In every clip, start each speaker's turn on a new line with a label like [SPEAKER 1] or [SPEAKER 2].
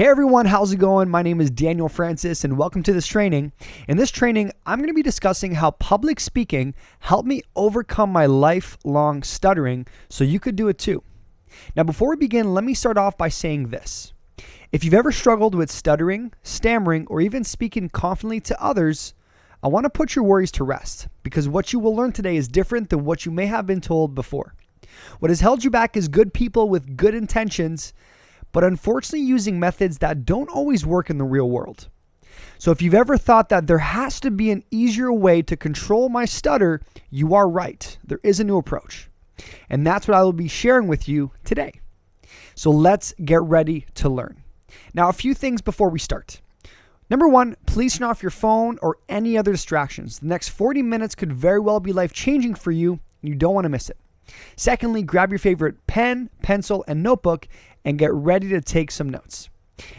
[SPEAKER 1] Hey everyone, how's it going? My name is Daniel Francis and welcome to this training. In this training, I'm going to be discussing how public speaking helped me overcome my lifelong stuttering so you could do it too. Now before we begin, let me start off by saying this. If you've ever struggled with stuttering, stammering, or even speaking confidently to others, I want to put your worries to rest because what you will learn today is different than what you may have been told before. What has held you back is good people with good intentions, but unfortunately using methods that don't always work in the real world. So if you've ever thought that there has to be an easier way to control my stutter, you are right. There is a new approach. And that's what I will be sharing with you today. So let's get ready to learn. Now, a few things before we start. Number one, please turn off your phone or any other distractions. The next 40 minutes could very well be life-changing for you, and you don't want to miss it. Secondly, grab your favorite pen, pencil, and notebook and get ready to take some notes.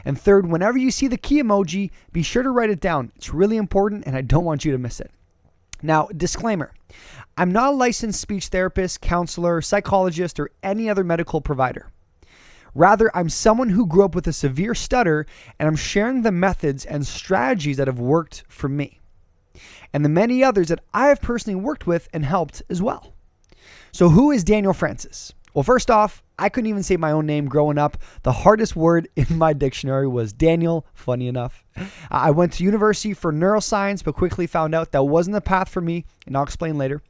[SPEAKER 1] And third, whenever you see the key emoji, be sure to write it down. It's really important and I don't want you to miss it. Now, disclaimer, I'm not a licensed speech therapist, counselor, psychologist, or any other medical provider. Rather, I'm someone who grew up with a severe stutter and I'm sharing the methods and strategies that have worked for me and the many others that I have personally worked with and helped as well. So who is Daniel Francis? Well, first off, I couldn't even say my own name growing up. The hardest word in my dictionary was Daniel, funny enough. I went to university for neuroscience, but quickly found out that wasn't the path for me, and I'll explain later.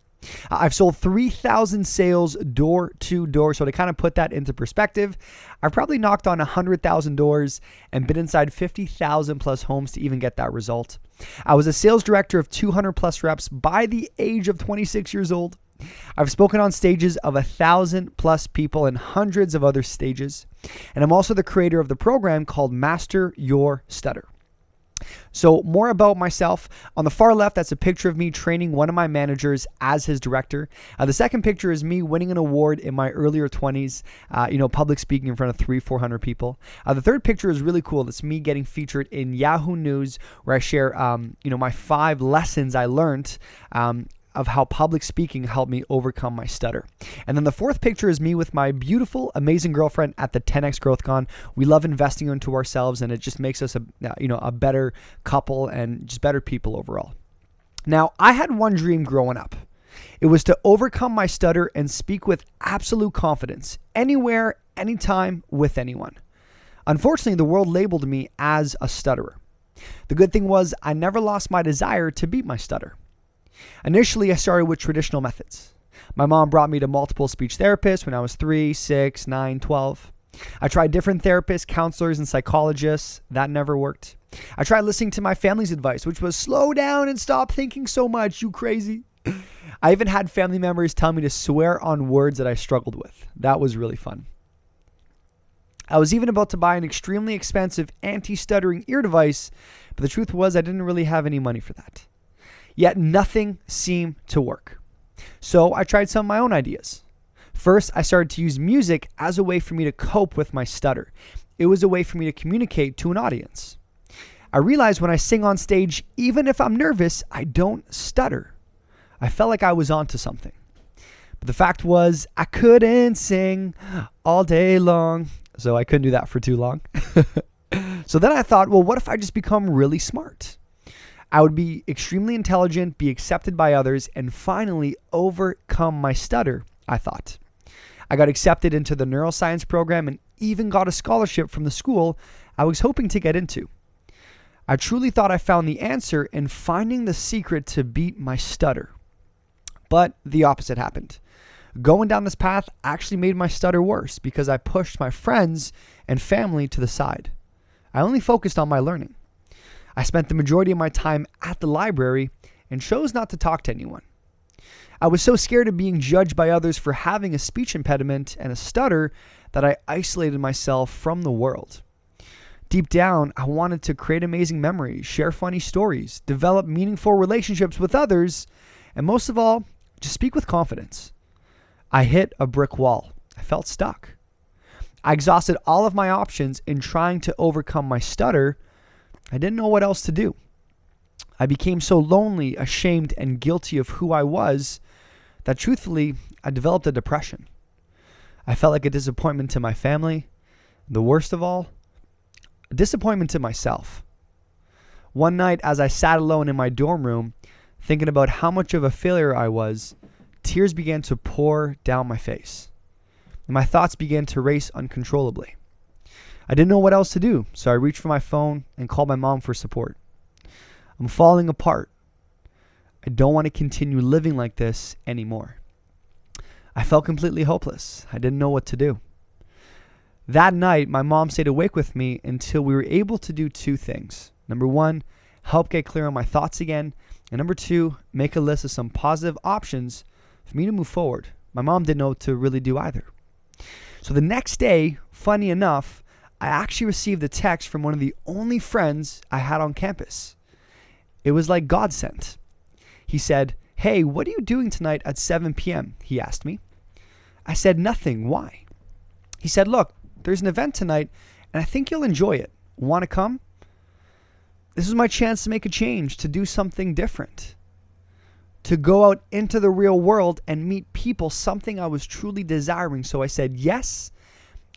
[SPEAKER 1] I've sold 3,000 sales door to door, so to kind of put that into perspective, I've probably knocked on 100,000 doors and been inside 50,000 plus homes to even get that result. I was a sales director of 200 plus reps by the age of 26 years old. I've spoken on stages of 1,000 plus people and hundreds of other stages. And I'm also the creator of the program called Master Your Stutter. So more about myself. On the far left, that's a picture of me training one of my managers as his director. The second picture is me winning an award in my earlier 20s, public speaking in front of 300-400 people. The third picture is really cool. It's me getting featured in Yahoo News where I share, my 5 lessons I learned of how public speaking helped me overcome my stutter. And then the fourth picture is me with my beautiful, amazing girlfriend at the 10X GrowthCon. We love investing into ourselves and it just makes us a better couple and just better people overall. Now, I had one dream growing up. It was to overcome my stutter and speak with absolute confidence, anywhere, anytime, with anyone. Unfortunately, the world labeled me as a stutterer. The good thing was I never lost my desire to beat my stutter. Initially, I started with traditional methods. My mom brought me to multiple speech therapists when I was 3, 6, 9, 12. I tried different therapists, counselors, and psychologists. That never worked. I tried listening to my family's advice, which was slow down and stop thinking so much, you crazy. I even had family members tell me to swear on words that I struggled with. That was really fun. I was even about to buy an extremely expensive anti-stuttering ear device, but the truth was I didn't really have any money for that. Yet nothing seemed to work. So I tried some of my own ideas. First, I started to use music as a way for me to cope with my stutter. It was a way for me to communicate to an audience. I realized when I sing on stage, even if I'm nervous, I don't stutter. I felt like I was onto something. But the fact was, I couldn't sing all day long, so I couldn't do that for too long. So then I thought, well, what if I just become really smart? I would be extremely intelligent, be accepted by others, and finally overcome my stutter, I thought. I got accepted into the neuroscience program and even got a scholarship from the school I was hoping to get into. I truly thought I found the answer in finding the secret to beat my stutter. But the opposite happened. Going down this path actually made my stutter worse because I pushed my friends and family to the side. I only focused on my learning. I spent the majority of my time at the library and chose not to talk to anyone. I was so scared of being judged by others for having a speech impediment and a stutter that I isolated myself from the world. Deep down, I wanted to create amazing memories, share funny stories, develop meaningful relationships with others, and most of all, just speak with confidence. I hit a brick wall. I felt stuck. I exhausted all of my options in trying to overcome my stutter. I didn't know what else to do. I became so lonely, ashamed, and guilty of who I was that truthfully, I developed a depression. I felt like a disappointment to my family. The worst of all, a disappointment to myself. One night, as I sat alone in my dorm room, thinking about how much of a failure I was, tears began to pour down my face, and my thoughts began to race uncontrollably. I didn't know what else to do, so I reached for my phone and called my mom for support. I'm falling apart. I don't want to continue living like this anymore. I felt completely hopeless. I didn't know what to do. That night, my mom stayed awake with me until we were able to do two things. Number one, help get clear on my thoughts again. And number two, make a list of some positive options for me to move forward. My mom didn't know what to really do either. So the next day, funny enough, I actually received a text from one of the only friends I had on campus. It was like God sent. He said, "Hey, what are you doing tonight at 7 p.m.?" he asked me. I said, "Nothing. Why?" He said, "Look, there's an event tonight, and I think you'll enjoy it. Want to come?" This was my chance to make a change, to do something different, to go out into the real world and meet people, something I was truly desiring. So I said yes,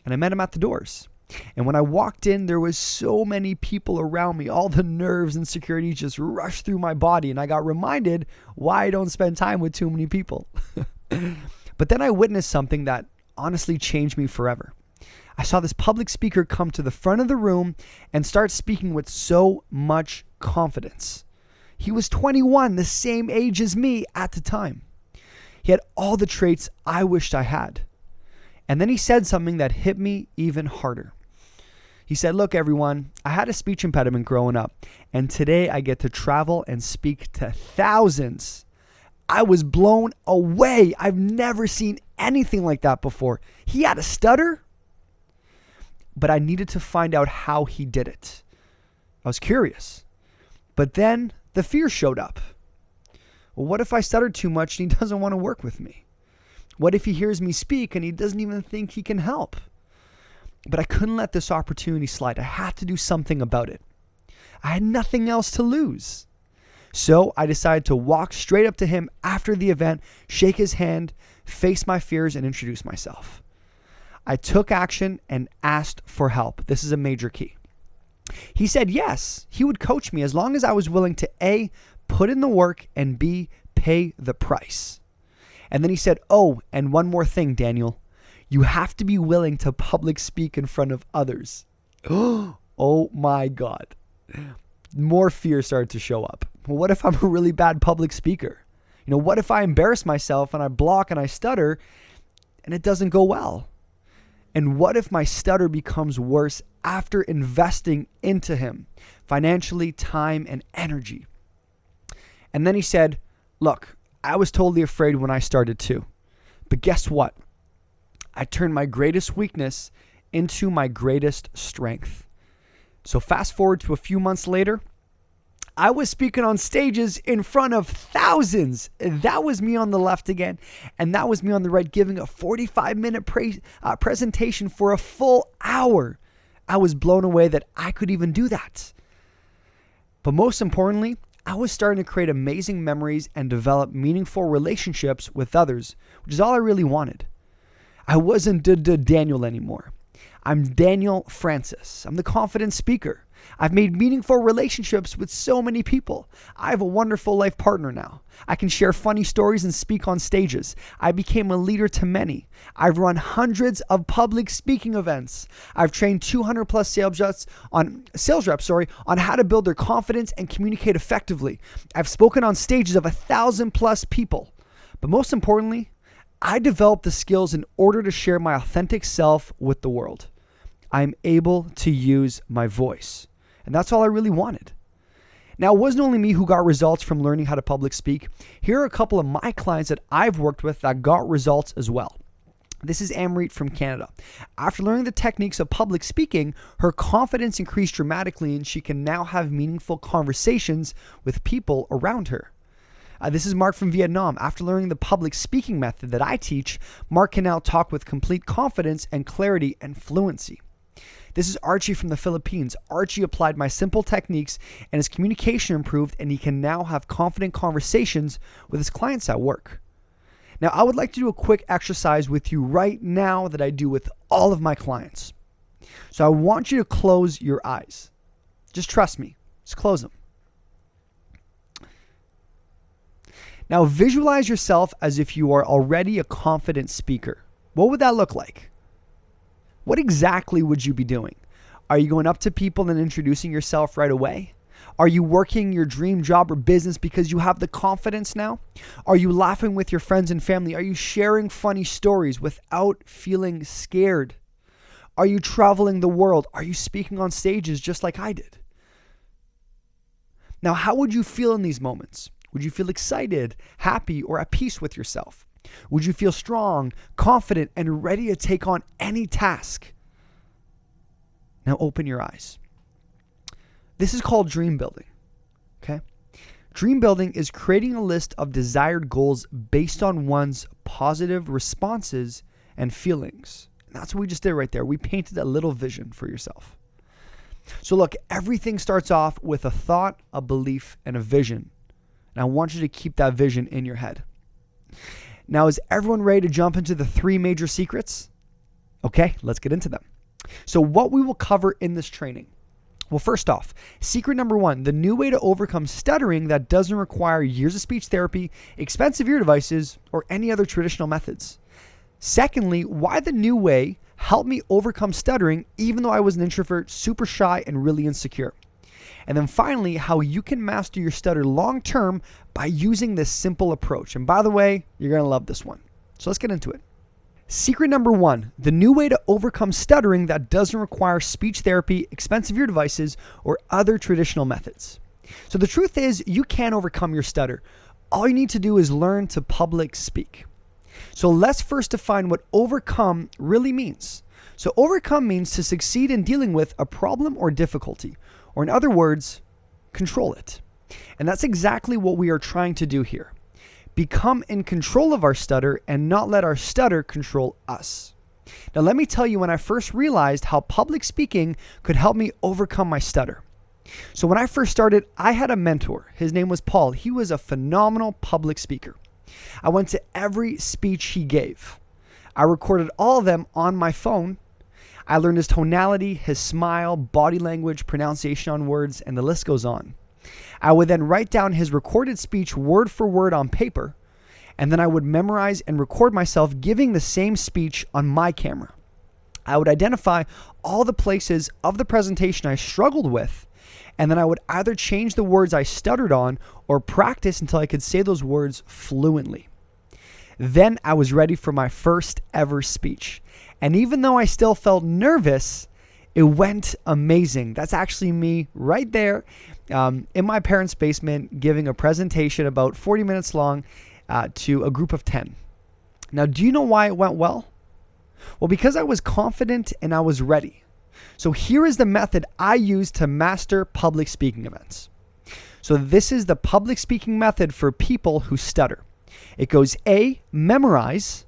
[SPEAKER 1] and I met him at the doors. And when I walked in, there was so many people around me. All the nerves and security just rushed through my body, and I got reminded why I don't spend time with too many people. But then I witnessed something that honestly changed me forever. I saw this public speaker come to the front of the room and start speaking with so much confidence. He was 21, the same age as me at the time. He had all the traits I wished I had. And then he said something that hit me even harder. He said, "Look, everyone, I had a speech impediment growing up, and today I get to travel and speak to thousands." I was blown away. I've never seen anything like that before. He had a stutter, but I needed to find out how he did it. I was curious. But then the fear showed up. Well, what if I stutter too much and he doesn't want to work with me? What if he hears me speak and he doesn't even think he can help? But I couldn't let this opportunity slide. I had to do something about it. I had nothing else to lose. So I decided to walk straight up to him after the event, shake his hand, face my fears, and introduce myself. I took action and asked for help. This is a major key. He said yes, he would coach me as long as I was willing to A, put in the work, and B, pay the price. And then he said, "Oh, and one more thing, Daniel. You have to be willing to public speak in front of others." Oh my God. More fear started to show up. Well, what if I'm a really bad public speaker? What if I embarrass myself and I block and I stutter and it doesn't go well? And what if my stutter becomes worse after investing into him financially, time, and energy? And then he said, "Look, I was totally afraid when I started too. But guess what? I turned my greatest weakness into my greatest strength." So fast forward to a few months later, I was speaking on stages in front of thousands. That was me on the left again. And that was me on the right, giving a 45-minute presentation for a full hour. I was blown away that I could even do that. But most importantly, I was starting to create amazing memories and develop meaningful relationships with others, which is all I really wanted. I wasn't Daniel anymore. I'm Daniel Francis. I'm the confident speaker. I've made meaningful relationships with so many people. I have a wonderful life partner now. I can share funny stories and speak on stages. I became a leader to many. I've run hundreds of public speaking events. I've trained 200 plus sales reps on how to build their confidence and communicate effectively. I've spoken on stages of 1,000 plus people. But most importantly, I developed the skills in order to share my authentic self with the world. I'm able to use my voice. And that's all I really wanted. Now, it wasn't only me who got results from learning how to public speak. Here are a couple of my clients that I've worked with that got results as well. This is Amrit from Canada. After learning the techniques of public speaking, her confidence increased dramatically and she can now have meaningful conversations with people around her. This is Mark from Vietnam. After learning the public speaking method that I teach, Mark can now talk with complete confidence and clarity and fluency. This is Archie from the Philippines. Archie applied my simple techniques and his communication improved, and he can now have confident conversations with his clients at work. Now, I would like to do a quick exercise with you right now that I do with all of my clients. So I want you to close your eyes. Just trust me. Just close them. Now visualize yourself as if you are already a confident speaker. What would that look like? What exactly would you be doing? Are you going up to people and introducing yourself right away? Are you working your dream job or business because you have the confidence now? Are you laughing with your friends and family? Are you sharing funny stories without feeling scared? Are you traveling the world? Are you speaking on stages just like I did? Now, how would you feel in these moments? Would you feel excited, happy, or at peace with yourself? Would you feel strong, confident, and ready to take on any task? Now open your eyes. This is called dream building, okay? Dream building is creating a list of desired goals based on one's positive responses and feelings. And that's what we just did right there. We painted a little vision for yourself. So look, everything starts off with a thought, a belief, and a vision. And I want you to keep that vision in your head. Now, is everyone ready to jump into the 3 major secrets? Okay, let's get into them. So what we will cover in this training. Well, first off, secret number 1, the new way to overcome stuttering that doesn't require years of speech therapy, expensive ear devices, or any other traditional methods. Secondly, why the new way helped me overcome stuttering even though I was an introvert, super shy, and really insecure. And then finally, how you can master your stutter long-term by using this simple approach. And by the way, you're going to love this one. So let's get into it. Secret number 1, the new way to overcome stuttering that doesn't require speech therapy, expensive ear devices, or other traditional methods. So the truth is, you can overcome your stutter. All you need to do is learn to public speak. So let's first define what overcome really means. So overcome means to succeed in dealing with a problem or difficulty, or in other words, control it. And that's exactly what we are trying to do here. Become in control of our stutter and not let our stutter control us. Now let me tell you when I first realized how public speaking could help me overcome my stutter. So when I first started, I had a mentor. His name was Paul. He was a phenomenal public speaker. I went to every speech he gave. I recorded all of them on my phone. I learned his tonality, his smile, body language, pronunciation on words, and the list goes on. I would then write down his recorded speech word for word on paper, and then I would memorize and record myself giving the same speech on my camera. I would identify all the places of the presentation I struggled with, and then I would either change the words I stuttered on or practice until I could say those words fluently. Then I was ready for my first ever speech. And even though I still felt nervous, it went amazing. That's actually me right there in my parents' basement giving a presentation about 40 minutes long to a group of 10. Now, do you know why it went well? Well, because I was confident and I was ready. So here is the method I use to master public speaking events. So this is the public speaking method for people who stutter. It goes A, memorize,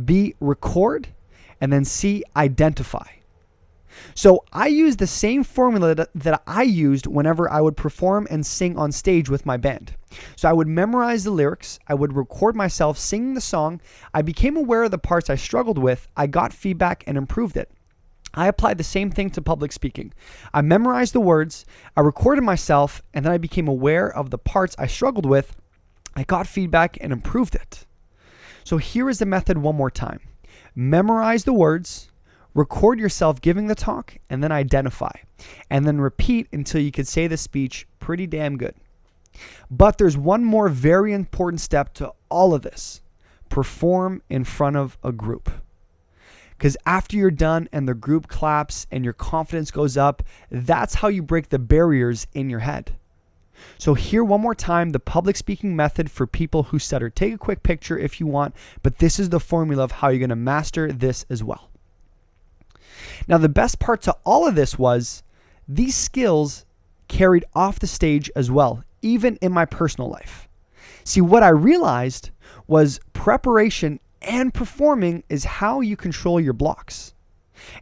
[SPEAKER 1] B, record, and then C, identify. So I use the same formula that I used whenever I would perform and sing on stage with my band. So I would memorize the lyrics, I would record myself singing the song, I became aware of the parts I struggled with, I got feedback and improved it. I applied the same thing to public speaking. I memorized the words, I recorded myself, and then I became aware of the parts I struggled with, I got feedback and improved it. So here is the method one more time. Memorize the words, record yourself giving the talk, and then identify. And then repeat until you could say the speech pretty damn good. But there's one more very important step to all of this. Perform in front of a group. Because after you're done and the group claps and your confidence goes up, that's how you break the barriers in your head. So here one more time, the public speaking method for people who stutter. Take a quick picture if you want, but this is the formula of how you're going to master this as well. Now, the best part to all of this was these skills carried off the stage as well, even in my personal life. See, what I realized was preparation and performing is how you control your blocks.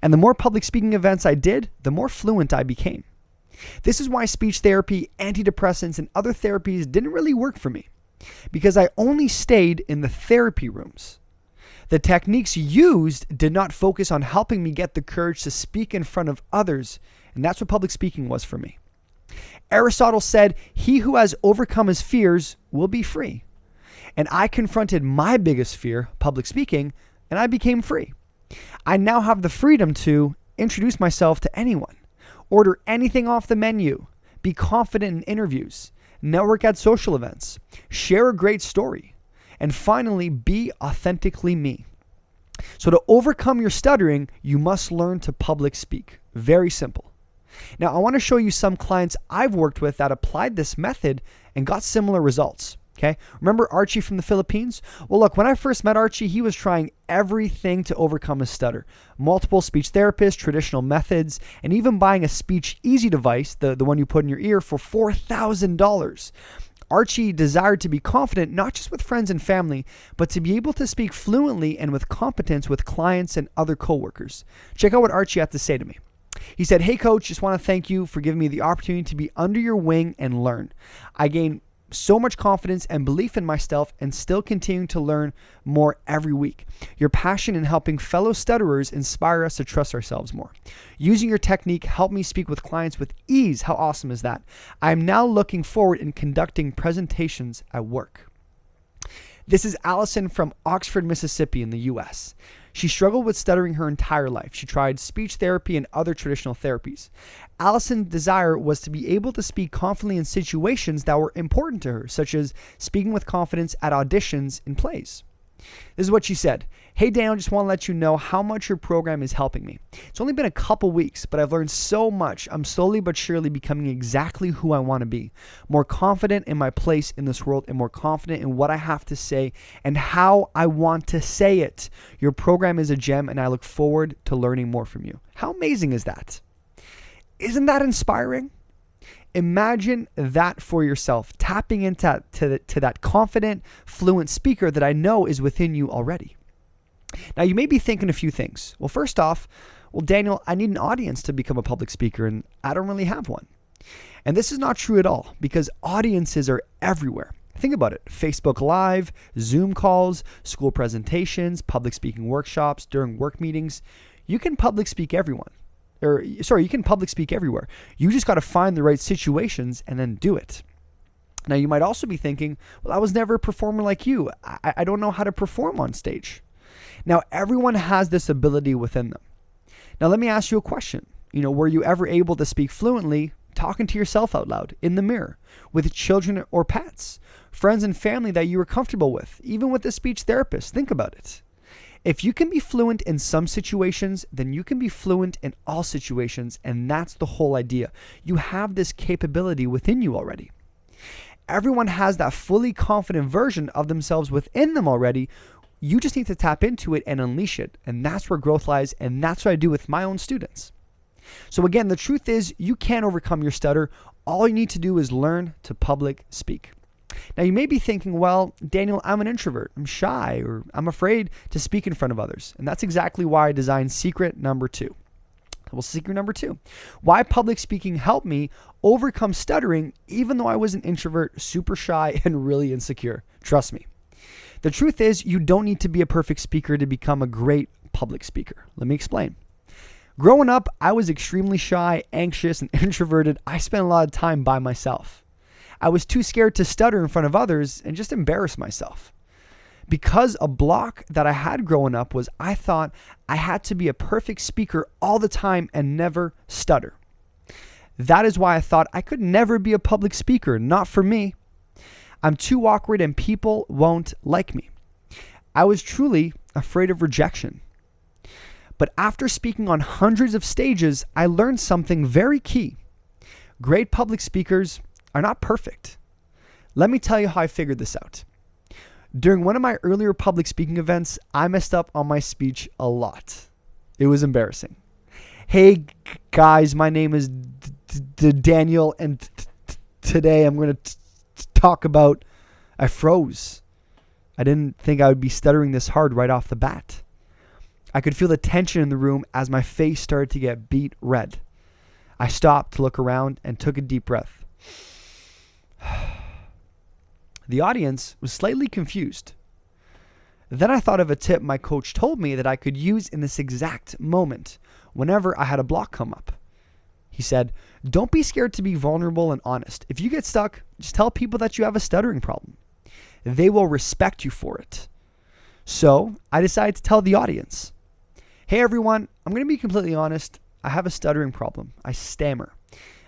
[SPEAKER 1] And the more public speaking events I did, the more fluent I became. This is why speech therapy, antidepressants, and other therapies didn't really work for me, because I only stayed in the therapy rooms. The techniques used did not focus on helping me get the courage to speak in front of others, and that's what public speaking was for me. Aristotle said, "He who has overcome his fears will be free." And I confronted my biggest fear, public speaking, and I became free. I now have the freedom to introduce myself to anyone, order anything off the menu, be confident in interviews, network at social events, share a great story, and finally be authentically me. So to overcome your stuttering, you must learn to public speak. Very simple. Now, I want to show you some clients I've worked with that applied this method and got similar results. Okay. Remember Archie from the Philippines? Well, look, when I first met Archie, he was trying everything to overcome his stutter. Multiple speech therapists, traditional methods, and even buying a speech easy device, the one you put in your ear, for $4,000. Archie desired to be confident, not just with friends and family, but to be able to speak fluently and with competence with clients and other coworkers. Check out what Archie had to say to me. He said, "Hey coach, just want to thank you for giving me the opportunity to be under your wing and learn. I gained so much confidence and belief in myself and still continuing to learn more every week. Your passion in helping fellow stutterers inspire us to trust ourselves more. Using your technique helped me speak with clients with ease." How awesome is that? "I am now looking forward in conducting presentations at work." This is Allison from Oxford, Mississippi in the US. She struggled with stuttering her entire life. She tried speech therapy and other traditional therapies. Allison's desire was to be able to speak confidently in situations that were important to her, such as speaking with confidence at auditions and plays. This is what she said. "Hey Dan, just want to let you know how much your program is helping me. It's only been a couple weeks, but I've learned so much. I'm slowly but surely becoming exactly who I want to be. More confident in my place in this world and more confident in what I have to say and how I want to say it. Your program is a gem and I look forward to learning more from you." How amazing is that? Isn't that inspiring? Imagine that for yourself, tapping into that confident, fluent speaker that I know is within you already. Now, you may be thinking a few things. Well, first off, Daniel, I need an audience to become a public speaker, and I don't really have one. And this is not true at all, because audiences are everywhere. Think about it. Facebook Live, Zoom calls, school presentations, public speaking workshops, during work meetings. You can public speak you can public speak everywhere. You just got to find the right situations and then do it. Now, you might also be thinking, well, I was never a performer like you. I don't know how to perform on stage. Now, everyone has this ability within them. Now, let me ask you a question. Were you ever able to speak fluently, talking to yourself out loud, in the mirror, with children or pets, friends and family that you were comfortable with, even with a speech therapist? Think about it. If you can be fluent in some situations, then you can be fluent in all situations, and that's the whole idea. You have this capability within you already. Everyone has that fully confident version of themselves within them already. You just need to tap into it and unleash it, and that's where growth lies, and that's what I do with my own students. So again, the truth is you can overcome your stutter. All you need to do is learn to public speak. Now, you may be thinking, well, Daniel, I'm an introvert. I'm shy, or I'm afraid to speak in front of others. And that's exactly why I designed secret number 2. Well, secret number 2, why public speaking helped me overcome stuttering, even though I was an introvert, super shy, and really insecure. Trust me. The truth is, you don't need to be a perfect speaker to become a great public speaker. Let me explain. Growing up, I was extremely shy, anxious, and introverted. I spent a lot of time by myself. I was too scared to stutter in front of others and just embarrass myself. Because a block that I had growing up was I thought I had to be a perfect speaker all the time and never stutter. That is why I thought I could never be a public speaker, not for me. I'm too awkward and people won't like me. I was truly afraid of rejection. But after speaking on hundreds of stages, I learned something very key. Great public speakers are not perfect. Let me tell you how I figured this out. During one of my earlier public speaking events, I messed up on my speech a lot. It was embarrassing. Hey guys, my name is Daniel, and today I'm going to talk about, I froze. I didn't think I would be stuttering this hard right off the bat. I could feel the tension in the room as my face started to get beet red. I stopped to look around and took a deep breath. The audience was slightly confused. Then I thought of a tip my coach told me that I could use in this exact moment whenever I had a block come up. He said, don't be scared to be vulnerable and honest. If you get stuck, just tell people that you have a stuttering problem. They will respect you for it. So I decided to tell the audience, hey everyone, I'm going to be completely honest. I have a stuttering problem. I stammer.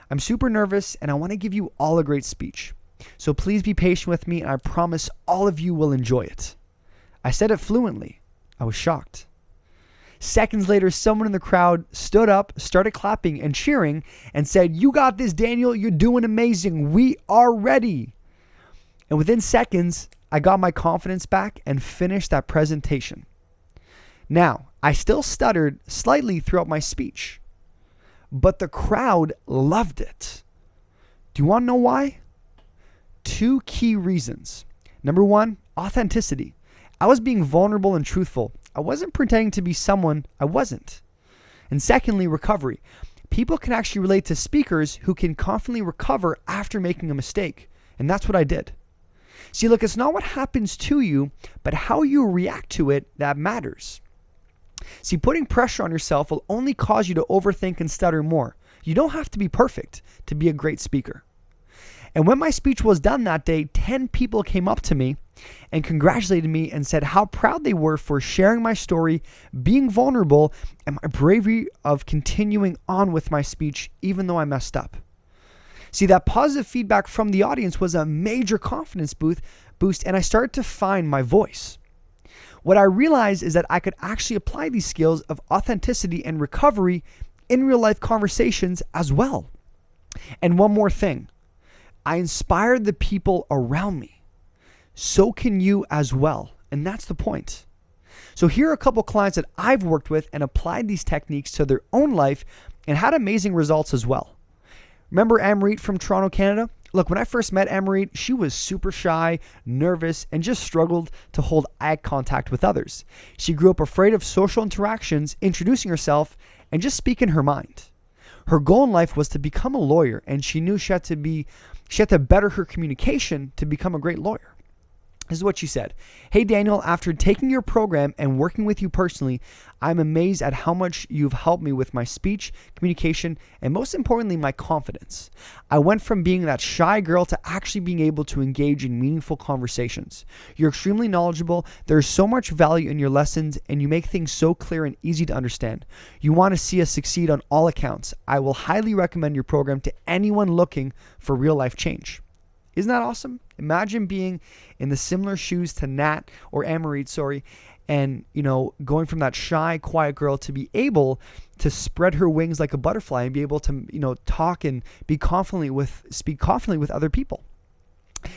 [SPEAKER 1] I'm super nervous and I want to give you all a great speech. So please be patient with me and I promise all of you will enjoy it. I said it fluently. I was shocked. Seconds later, someone in the crowd stood up, started clapping and cheering and said, you got this, Daniel. You're doing amazing. We are ready. And within seconds, I got my confidence back and finished that presentation. Now, I still stuttered slightly throughout my speech, but the crowd loved it. Do you want to know why? 2 key reasons. Number 1, authenticity. I was being vulnerable and truthful. I wasn't pretending to be someone I wasn't. And secondly, recovery. People can actually relate to speakers who can confidently recover after making a mistake. And that's what I did. See, look, it's not what happens to you, but how you react to it that matters. See, putting pressure on yourself will only cause you to overthink and stutter more. You don't have to be perfect to be a great speaker. And when my speech was done that day, 10 people came up to me and congratulated me and said how proud they were for sharing my story, being vulnerable, and my bravery of continuing on with my speech even though I messed up. See, that positive feedback from the audience was a major confidence boost, and I started to find my voice. What I realized is that I could actually apply these skills of authenticity and recovery in real life conversations as well. And one more thing, I inspired the people around me. So can you as well. And that's the point. So here are a couple clients that I've worked with and applied these techniques to their own life and had amazing results as well. Remember Amrit from Toronto, Canada? Look, when I first met Amrit, she was super shy, nervous, and just struggled to hold eye contact with others. She grew up afraid of social interactions, introducing herself, and just speaking her mind. Her goal in life was to become a lawyer, and she knew she had to better her communication to become a great lawyer. This is what she said. Hey, Daniel, after taking your program and working with you personally, I'm amazed at how much you've helped me with my speech, communication, and most importantly, my confidence. I went from being that shy girl to actually being able to engage in meaningful conversations. You're extremely knowledgeable. There's so much value in your lessons, and you make things so clear and easy to understand. You want to see us succeed on all accounts. I will highly recommend your program to anyone looking for real life change. Isn't that awesome? Imagine being in the similar shoes to Nat or Amarit, and going from that shy, quiet girl to be able to spread her wings like a butterfly and be able to talk and speak confidently with other people.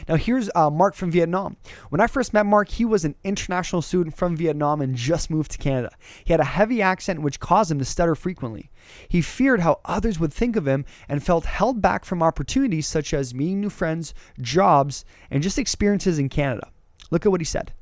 [SPEAKER 1] Now here's Mark from Vietnam. When I first met Mark, he was an international student from Vietnam and just moved to Canada. He had a heavy accent which caused him to stutter frequently. He feared how others would think of him and felt held back from opportunities such as meeting new friends, jobs, and just experiences in Canada. Look at what he said.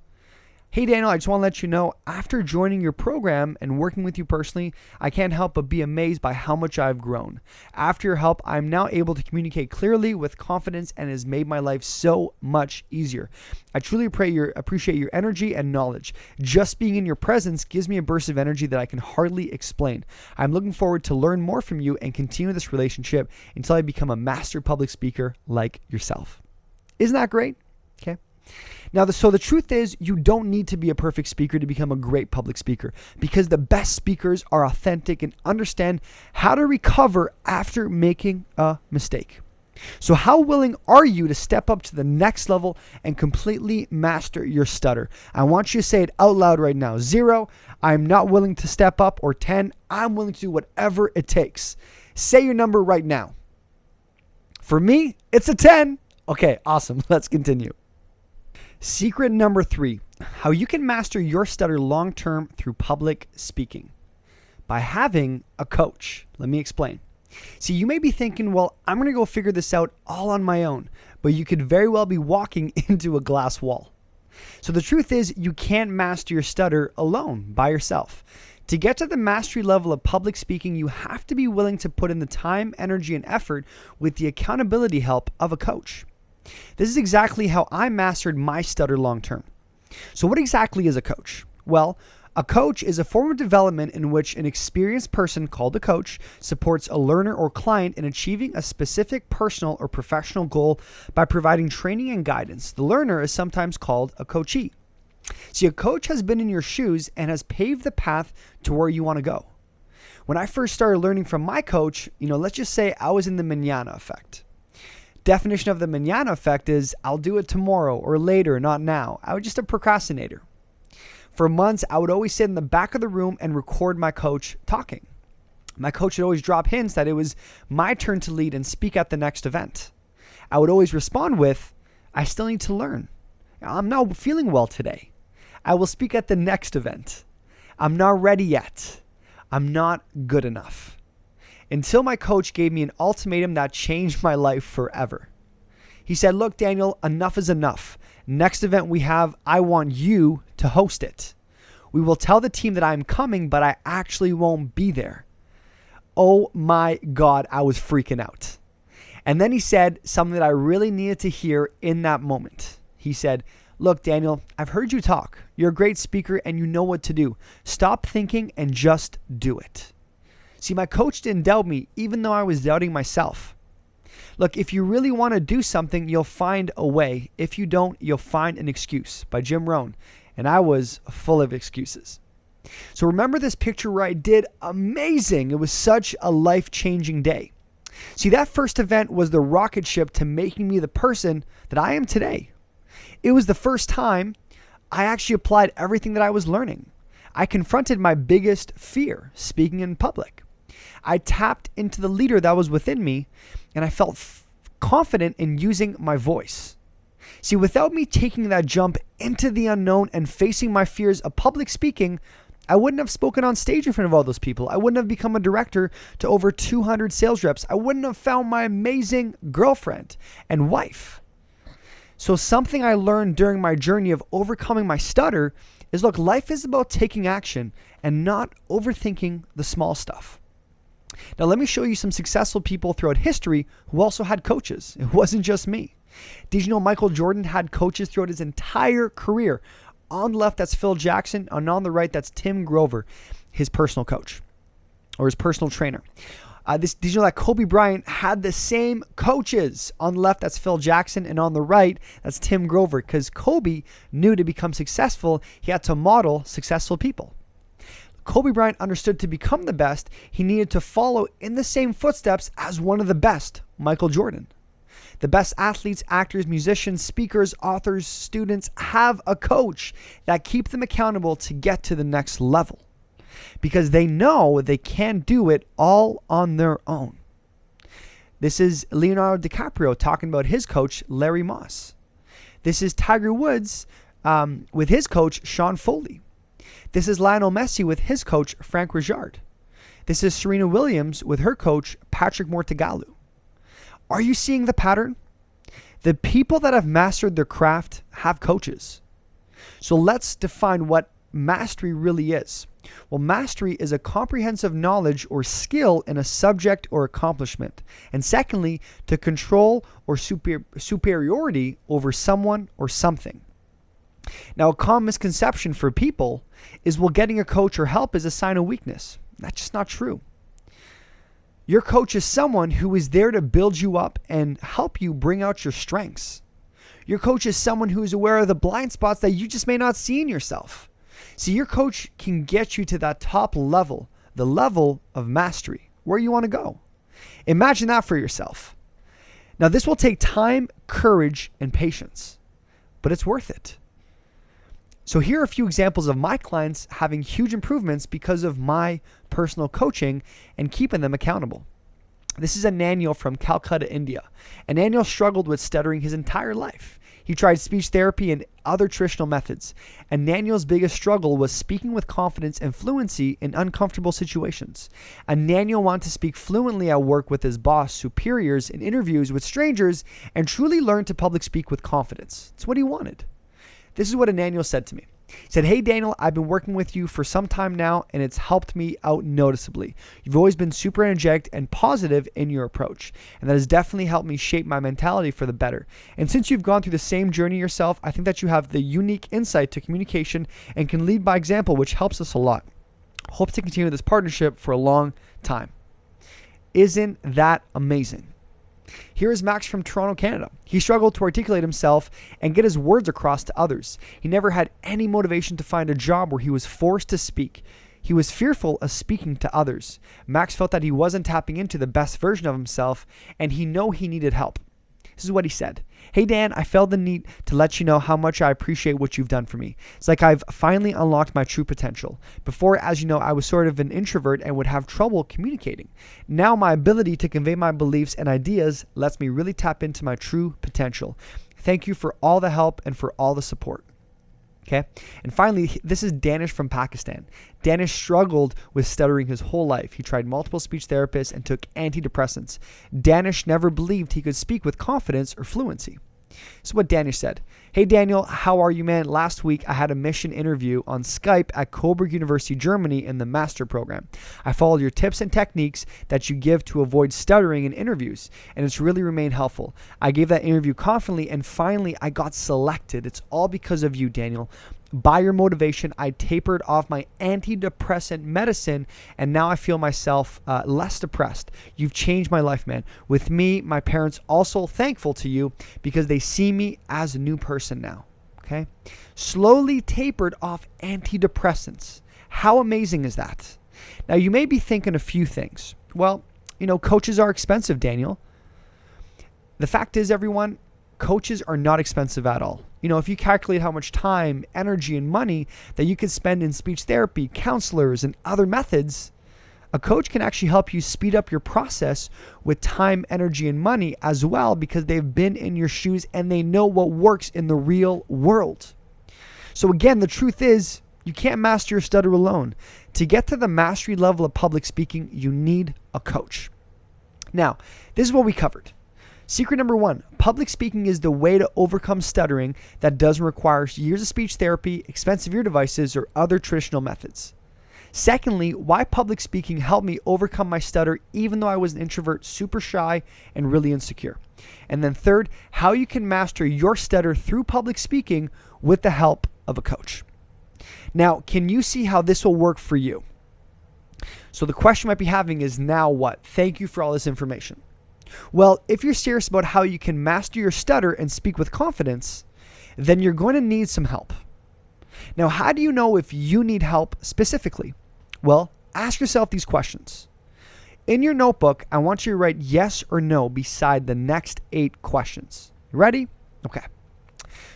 [SPEAKER 1] Hey Daniel, I just want to let you know, after joining your program and working with you personally, I can't help but be amazed by how much I've grown. After your help, I'm now able to communicate clearly with confidence and has made my life so much easier. I truly appreciate your energy and knowledge. Just being in your presence gives me a burst of energy that I can hardly explain. I'm looking forward to learn more from you and continue this relationship until I become a master public speaker like yourself. Isn't that great? Okay. Now, so the truth is, you don't need to be a perfect speaker to become a great public speaker, because the best speakers are authentic and understand how to recover after making a mistake. So how willing are you to step up to the next level and completely master your stutter? I want you to say it out loud right now. 0, I'm not willing to step up, or 10, I'm willing to do whatever it takes. Say your number right now. For me, it's a 10. Okay, awesome. Let's continue. Secret number 3, how you can master your stutter long-term through public speaking. By having a coach. Let me explain. See, you may be thinking, well, I'm going to go figure this out all on my own, but you could very well be walking into a glass wall. So the truth is, you can't master your stutter alone by yourself. To get to the mastery level of public speaking, you have to be willing to put in the time, energy, and effort with the accountability help of a coach. This is exactly how I mastered my stutter long term. So what exactly is a coach? Well, a coach is a form of development in which an experienced person called a coach supports a learner or client in achieving a specific personal or professional goal by providing training and guidance. The learner is sometimes called a coachee. See, a coach has been in your shoes and has paved the path to where you want to go. When I first started learning from my coach, let's just say I was in the manana effect. Definition of the manana effect is I'll do it tomorrow or later, not now. I was just a procrastinator. For months, I would always sit in the back of the room and record my coach talking. My coach would always drop hints that it was my turn to lead and speak at the next event. I would always respond with, I still need to learn. I'm not feeling well today. I will speak at the next event. I'm not ready yet. I'm not good enough. Until my coach gave me an ultimatum that changed my life forever. He said, look, Daniel, enough is enough. Next event we have, I want you to host it. We will tell the team that I'm coming, but I actually won't be there. Oh my God, I was freaking out. And then he said something that I really needed to hear in that moment. He said, look, Daniel, I've heard you talk. You're a great speaker and you know what to do. Stop thinking and just do it. See, my coach didn't doubt me, even though I was doubting myself. Look, if you really want to do something, you'll find a way. If you don't, you'll find an excuse, by Jim Rohn. And I was full of excuses. So remember this picture where I did amazing. It was such a life-changing day. See, that first event was the rocket ship to making me the person that I am today. It was the first time I actually applied everything that I was learning. I confronted my biggest fear, speaking in public. I tapped into the leader that was within me, and I felt confident in using my voice. See, without me taking that jump into the unknown and facing my fears of public speaking, I wouldn't have spoken on stage in front of all those people. I wouldn't have become a director to over 200 sales reps. I wouldn't have found my amazing girlfriend and wife. So something I learned during my journey of overcoming my stutter is, look, life is about taking action and not overthinking the small stuff. Now, let me show you some successful people throughout history who also had coaches. It wasn't just me. Did you know Michael Jordan had coaches throughout his entire career? On the left, that's Phil Jackson, and on the right, that's Tim Grover, his personal coach or his personal trainer. Did you know that Kobe Bryant had the same coaches? On the left, that's Phil Jackson, and on the right, that's Tim Grover, because Kobe knew to become successful, he had to model successful people. Kobe Bryant understood to become the best, he needed to follow in the same footsteps as one of the best, Michael Jordan. The best athletes, actors, musicians, speakers, authors, students have a coach that keeps them accountable to get to the next level, because they know they can't do it all on their own. This is Leonardo DiCaprio talking about his coach, Larry Moss. This is Tiger Woods with his coach, Sean Foley. This is Lionel Messi with his coach, Frank Rijkaard. This is Serena Williams with her coach, Patrick Mortagalu. Are you seeing the pattern? The people that have mastered their craft have coaches. So let's define what mastery really is. Well, mastery is a comprehensive knowledge or skill in a subject or accomplishment. And secondly, to control or superiority over someone or something. Now, a common misconception for people is, well, getting a coach or help is a sign of weakness. That's just not true. Your coach is someone who is there to build you up and help you bring out your strengths. Your coach is someone who is aware of the blind spots that you just may not see in yourself. See, your coach can get you to that top level, the level of mastery, where you want to go. Imagine that for yourself. Now, this will take time, courage, and patience, but it's worth it. So here are a few examples of my clients having huge improvements because of my personal coaching and keeping them accountable. This is Ananiel from Calcutta, India. Ananiel struggled with stuttering his entire life. He tried speech therapy and other traditional methods. Ananiel's biggest struggle was speaking with confidence and fluency in uncomfortable situations. Ananiel wanted to speak fluently at work with his boss, superiors, in interviews with strangers, and truly learn to public speak with confidence. It's what he wanted. This is what Ananiel said to me. He said, "Hey Daniel, I've been working with you for some time now and it's helped me out noticeably. You've always been super energetic and positive in your approach, and that has definitely helped me shape my mentality for the better. And since you've gone through the same journey yourself, I think that you have the unique insight to communication and can lead by example, which helps us a lot. Hope to continue this partnership for a long time." Isn't that amazing? Here is Max from Toronto, Canada. He struggled to articulate himself and get his words across to others. He never had any motivation to find a job where he was forced to speak. He was fearful of speaking to others. Max felt that he wasn't tapping into the best version of himself, and he knew he needed help. This is what he said. "Hey Dan, I felt the need to let you know how much I appreciate what you've done for me. It's like I've finally unlocked my true potential. Before, as you know, I was sort of an introvert and would have trouble communicating. Now my ability to convey my beliefs and ideas lets me really tap into my true potential. Thank you for all the help and for all the support." Okay. And finally, this is Danish from Pakistan. Danish struggled with stuttering his whole life. He tried multiple speech therapists and took antidepressants. Danish never believed he could speak with confidence or fluency. This is what Danish said. "Hey Daniel, how are you, man? Last week I had a mission interview on Skype at Coburg University, Germany in the master program. I followed your tips and techniques that you give to avoid stuttering in interviews, and it's really remained helpful. I gave that interview confidently, and finally I got selected. It's all because of you, Daniel. By your motivation, I tapered off my antidepressant medicine, and now I feel myself less depressed. You've changed my life, man. With me, my parents also thankful to you because they see me as a new person now." Okay? Slowly tapered off antidepressants. How amazing is that? Now, you may be thinking a few things. Well, coaches are expensive, Daniel. The fact is, everyone, coaches are not expensive at all. If you calculate how much time, energy, and money that you could spend in speech therapy, counselors, and other methods, a coach can actually help you speed up your process with time, energy, and money as well, because they've been in your shoes and they know what works in the real world. So again, the truth is, you can't master your stutter alone. To get to the mastery level of public speaking, you need a coach. Now, this is what we covered. Secret number 1, public speaking is the way to overcome stuttering that doesn't require years of speech therapy, expensive ear devices, or other traditional methods. Secondly, why public speaking helped me overcome my stutter even though I was an introvert, super shy, and really insecure. And then third, how you can master your stutter through public speaking with the help of a coach. Now, can you see how this will work for you? So the question you might be having is, now what? Thank you for all this information. Well, if you're serious about how you can master your stutter and speak with confidence, then you're going to need some help. Now, how do you know if you need help specifically? Well, ask yourself these questions. In your notebook, I want you to write yes or no beside the next 8 questions. You ready? Okay.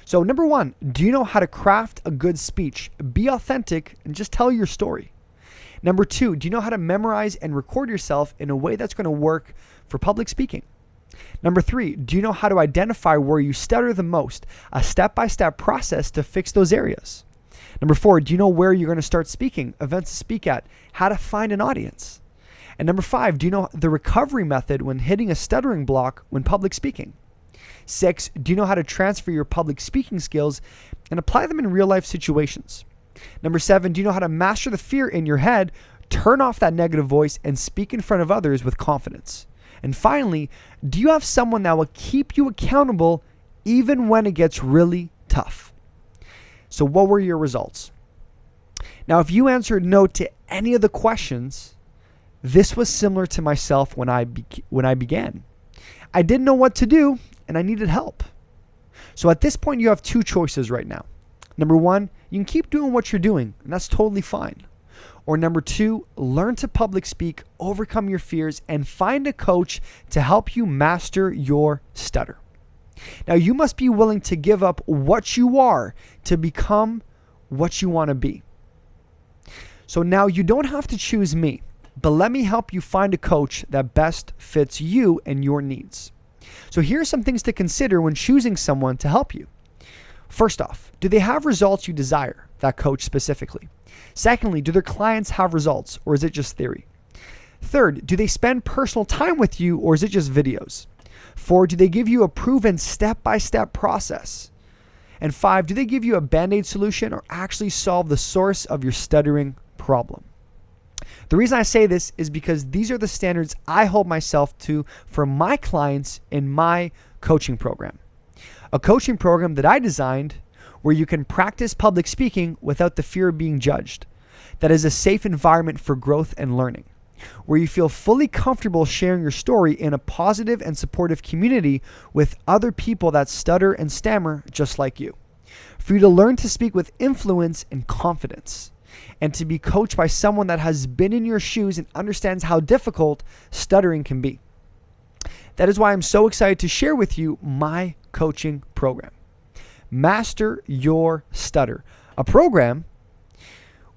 [SPEAKER 1] So number 1, do you know how to craft a good speech? Be authentic and just tell your story. Number 2, do you know how to memorize and record yourself in a way that's going to work for public speaking? Number 3, do you know how to identify where you stutter the most? A step-by-step process to fix those areas. Number 4, do you know where you're going to start speaking, events to speak at, how to find an audience? And number 5, do you know the recovery method when hitting a stuttering block when public speaking? 6, do you know how to transfer your public speaking skills and apply them in real-life situations? Number 7, do you know how to master the fear in your head, turn off that negative voice, and speak in front of others with confidence? And finally, do you have someone that will keep you accountable even when it gets really tough? So what were your results? Now, if you answered no to any of the questions, this was similar to myself when I began. I didn't know what to do and I needed help. So at this point, you have 2 choices right now. Number 1, you can keep doing what you're doing, and that's totally fine. Or number 2, learn to public speak, overcome your fears, and find a coach to help you master your stutter. Now, you must be willing to give up what you are to become what you want to be. So now you don't have to choose me, but let me help you find a coach that best fits you and your needs. So here are some things to consider when choosing someone to help you. First off, do they have results you desire, that coach specifically? Secondly, do their clients have results, or is it just theory? Third, do they spend personal time with you, or is it just videos? 4, do they give you a proven step-by-step process? And 5, do they give you a band-aid solution or actually solve the source of your stuttering problem? The reason I say this is because these are the standards I hold myself to for my clients in my coaching program. A coaching program that I designed where you can practice public speaking without the fear of being judged. That is a safe environment for growth and learning, where you feel fully comfortable sharing your story in a positive and supportive community with other people that stutter and stammer just like you. For you to learn to speak with influence and confidence, and to be coached by someone that has been in your shoes and understands how difficult stuttering can be. That is why I'm so excited to share with you my coaching program, Master Your Stutter, a program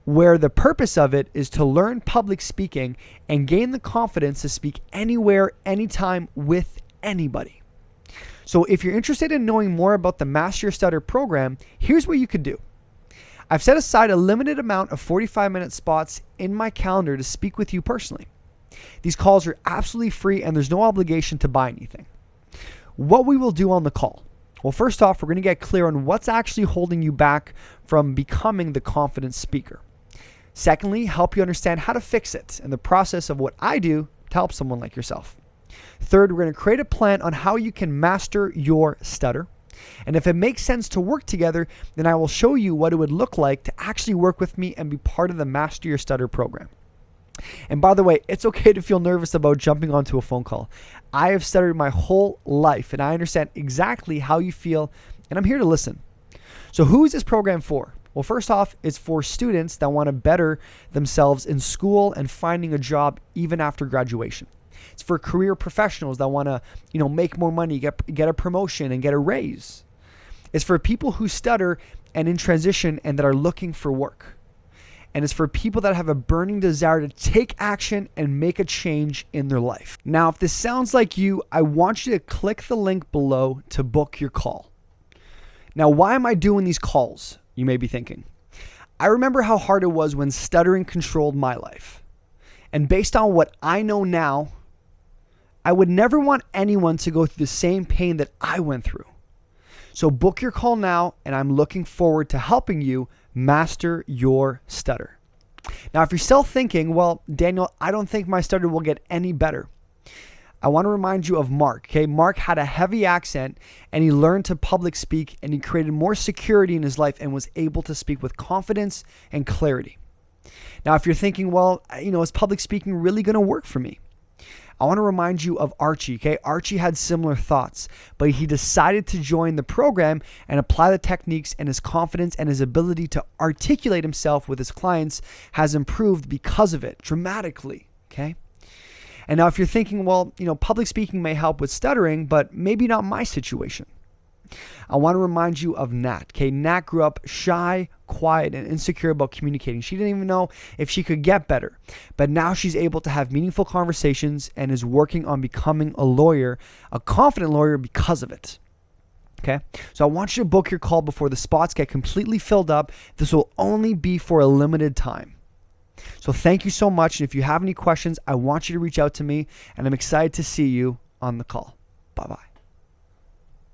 [SPEAKER 1] where the purpose of it is to learn public speaking and gain the confidence to speak anywhere, anytime, with anybody. So if you're interested in knowing more about the Master Your Stutter program, here's what you could do. I've set aside a limited amount of 45-minute spots in my calendar to speak with you personally. These calls are absolutely free and there's no obligation to buy anything. What we will do on the call. Well, first off, we're going to get clear on what's actually holding you back from becoming the confident speaker. Secondly, help you understand how to fix it and the process of what I do to help someone like yourself. Third, we're going to create a plan on how you can master your stutter. And if it makes sense to work together, then I will show you what it would look like to actually work with me and be part of the Master Your Stutter program. And by the way, it's okay to feel nervous about jumping onto a phone call. I have stuttered my whole life and I understand exactly how you feel, and I'm here to listen. So who is this program for? Well, first off, it's for students that want to better themselves in school and finding a job even after graduation. It's for career professionals that want to, make more money, get a promotion and get a raise. It's for people who stutter and in transition and that are looking for work. And it's for people that have a burning desire to take action and make a change in their life. Now, if this sounds like you, I want you to click the link below to book your call. Now, why am I doing these calls? You may be thinking. I remember how hard it was when stuttering controlled my life. And based on what I know now, I would never want anyone to go through the same pain that I went through. So book your call now, and I'm looking forward to helping you master your stutter. Now, if you're still thinking, well, Daniel, I don't think my stutter will get any better. I want to remind you of Mark. Okay, Mark had a heavy accent and he learned to public speak and he created more security in his life and was able to speak with confidence and clarity. Now, if you're thinking, well, is public speaking really going to work for me? I want to remind you of Archie. Okay, Archie had similar thoughts, but he decided to join the program and apply the techniques, and his confidence and his ability to articulate himself with his clients has improved because of it dramatically. Okay. And now if you're thinking, well, public speaking may help with stuttering, but maybe not my situation. I want to remind you of Nat. Okay, Nat grew up shy, quiet, and insecure about communicating. She didn't even know if she could get better. But now she's able to have meaningful conversations and is working on becoming a lawyer, a confident lawyer because of it. Okay, so I want you to book your call before the spots get completely filled up. This will only be for a limited time. So thank you so much. And if you have any questions, I want you to reach out to me, and I'm excited to see you on the call. Bye-bye.